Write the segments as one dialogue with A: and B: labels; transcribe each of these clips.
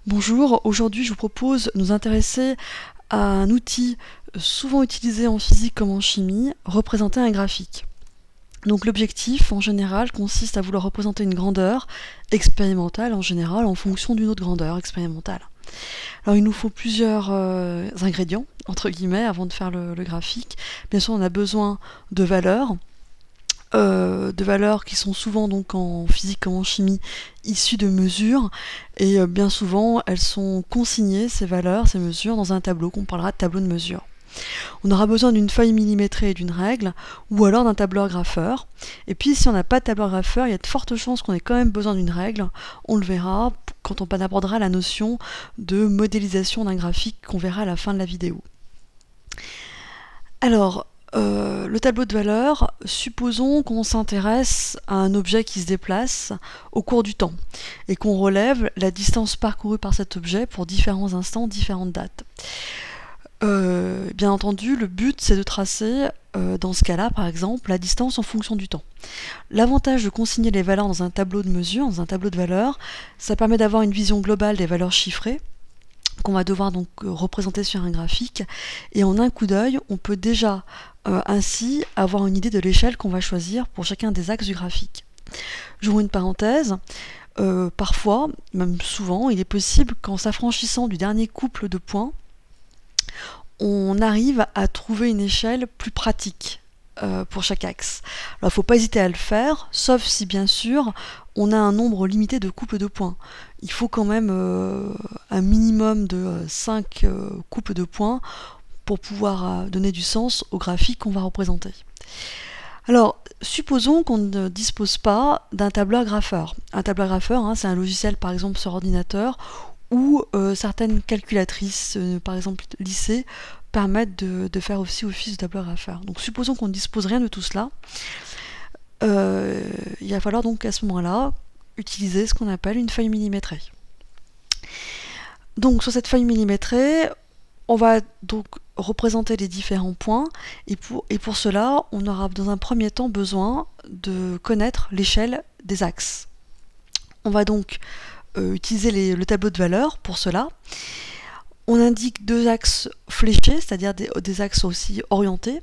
A: Bonjour, aujourd'hui je vous propose de nous intéresser à un outil souvent utilisé en physique comme en chimie, représenter un graphique. Donc l'objectif en général consiste à vouloir représenter une grandeur expérimentale en général en fonction d'une autre grandeur expérimentale. Alors il nous faut plusieurs ingrédients, entre guillemets, avant de faire le graphique. Bien sûr on a besoin de valeurs qui sont souvent donc en physique comme en chimie issues de mesures et bien souvent elles sont consignées, ces valeurs, ces mesures, dans un tableau qu'on parlera de tableau de mesure. On aura besoin d'une feuille millimétrée et d'une règle ou alors d'un tableur grapheur, et puis si on n'a pas de tableur grapheur il y a de fortes chances qu'on ait quand même besoin d'une règle. On le verra quand on abordera la notion de modélisation d'un graphique qu'on verra à la fin de la vidéo. Alors le tableau de valeurs, supposons qu'on s'intéresse à un objet qui se déplace au cours du temps et qu'on relève la distance parcourue par cet objet pour différents instants, différentes dates. Bien entendu, le but c'est de tracer, dans ce cas-là par exemple, la distance en fonction du temps. L'avantage de consigner les valeurs dans un tableau de mesure, dans un tableau de valeurs, ça permet d'avoir une vision globale des valeurs chiffrées, qu'on va devoir donc représenter sur un graphique, et en un coup d'œil on peut déjà ainsi avoir une idée de l'échelle qu'on va choisir pour chacun des axes du graphique. J'ouvre une parenthèse, parfois, même souvent, il est possible qu'en s'affranchissant du dernier couple de points, on arrive à trouver une échelle plus pratique pour chaque axe. Alors il ne faut pas hésiter à le faire, sauf si bien sûr on a un nombre limité de couples de points. Il faut quand même un minimum de 5 couples de points pour pouvoir donner du sens au graphique qu'on va représenter. Alors, supposons qu'on ne dispose pas d'un tableur grapheur. Un tableur grapheur, hein, c'est un logiciel par exemple sur ordinateur où certaines calculatrices, par exemple lycée, permettent de faire aussi office de tableur grapheur. Donc supposons qu'on ne dispose rien de tout cela. Il va falloir donc à ce moment-là utiliser ce qu'on appelle une feuille millimétrée. Donc sur cette feuille millimétrée, on va donc représenter les différents points et pour cela, on aura dans un premier temps besoin de connaître l'échelle des axes. On va donc utiliser le tableau de valeurs pour cela. On indique deux axes fléchés, c'est-à-dire des axes aussi orientés.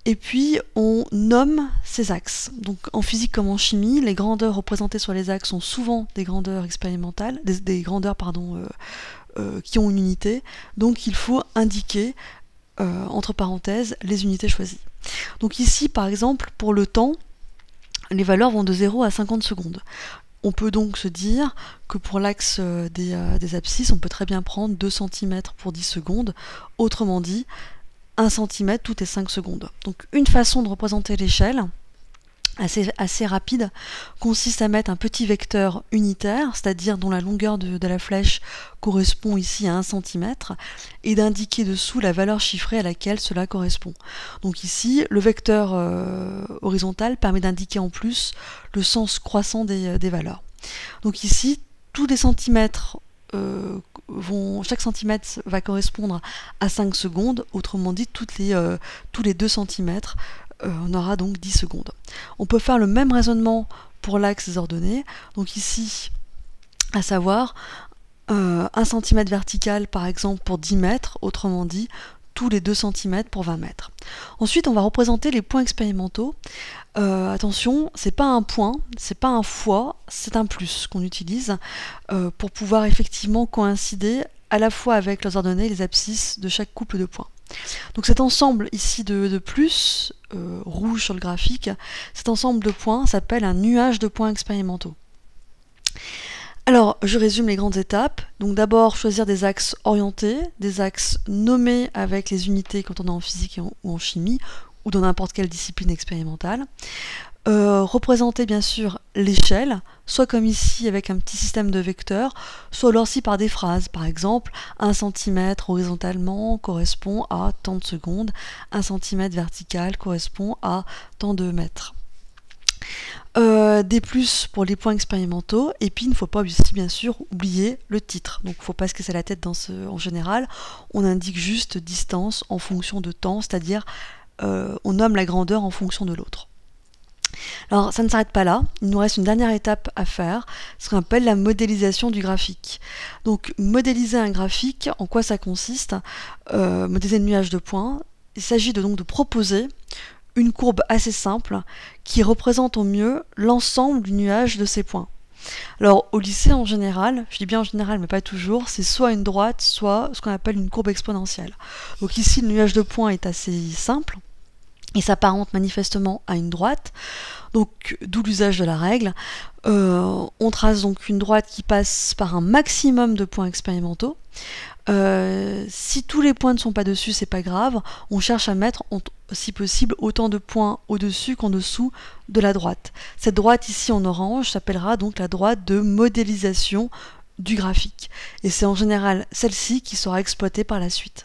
A: Et puis on nomme ces axes. Donc en physique comme en chimie, les grandeurs représentées sur les axes sont souvent des grandeurs expérimentales, des grandeurs qui ont une unité. Donc il faut indiquer entre parenthèses les unités choisies. Donc ici par exemple pour le temps, les valeurs vont de 0 à 50 secondes. On peut donc se dire que pour l'axe des abscisses, on peut très bien prendre 2 cm pour 10 secondes. Autrement dit, 1 cm toutes les 5 secondes. Donc une façon de représenter l'échelle, assez rapide, consiste à mettre un petit vecteur unitaire, c'est-à-dire dont la longueur de la flèche correspond ici à 1 cm, et d'indiquer dessous la valeur chiffrée à laquelle cela correspond. Donc ici, le vecteur horizontal permet d'indiquer en plus le sens croissant des valeurs. Donc ici, tous les centimètres chaque centimètre va correspondre à 5 secondes, autrement dit tous les 2 cm, on aura donc 10 secondes. On peut faire le même raisonnement pour l'axe des ordonnées, donc ici, à savoir 1 cm vertical par exemple pour 10 mètres, autrement dit tous les 2 cm pour 20 mètres. Ensuite, on va représenter les points expérimentaux. Attention, c'est pas un point, c'est pas un fois, c'est un plus qu'on utilise pour pouvoir effectivement coïncider à la fois avec les ordonnées et les abscisses de chaque couple de points. Donc cet ensemble ici de plus, rouge sur le graphique, cet ensemble de points s'appelle un nuage de points expérimentaux. Alors, je résume les grandes étapes. Donc d'abord, choisir des axes orientés, des axes nommés avec les unités quand on est en physique ou en chimie, ou dans n'importe quelle discipline expérimentale. Représenter bien sûr l'échelle, soit comme ici avec un petit système de vecteurs, soit alors aussi par des phrases. Par exemple, 1 cm horizontalement correspond à tant de secondes, 1 cm vertical correspond à tant de mètres. Des plus pour les points expérimentaux, et puis il ne faut pas aussi bien sûr oublier le titre. Donc il ne faut pas se casser la tête en général, on indique juste distance en fonction de temps, c'est-à-dire on nomme la grandeur en fonction de l'autre. Alors ça ne s'arrête pas là, il nous reste une dernière étape à faire, ce qu'on appelle la modélisation du graphique. Donc modéliser un graphique, en quoi ça consiste? Modéliser le nuage de points, il s'agit donc de proposer une courbe assez simple qui représente au mieux l'ensemble du nuage de ces points. Alors au lycée en général, je dis bien en général mais pas toujours, c'est soit une droite, soit ce qu'on appelle une courbe exponentielle. Donc ici le nuage de points est assez simple, et s'apparente manifestement à une droite, donc d'où l'usage de la règle. On trace donc une droite qui passe par un maximum de points expérimentaux. Si tous les points ne sont pas dessus, c'est pas grave, on cherche à mettre, si possible, autant de points au-dessus qu'en dessous de la droite. Cette droite ici en orange s'appellera donc la droite de modélisation du graphique. Et c'est en général celle-ci qui sera exploitée par la suite.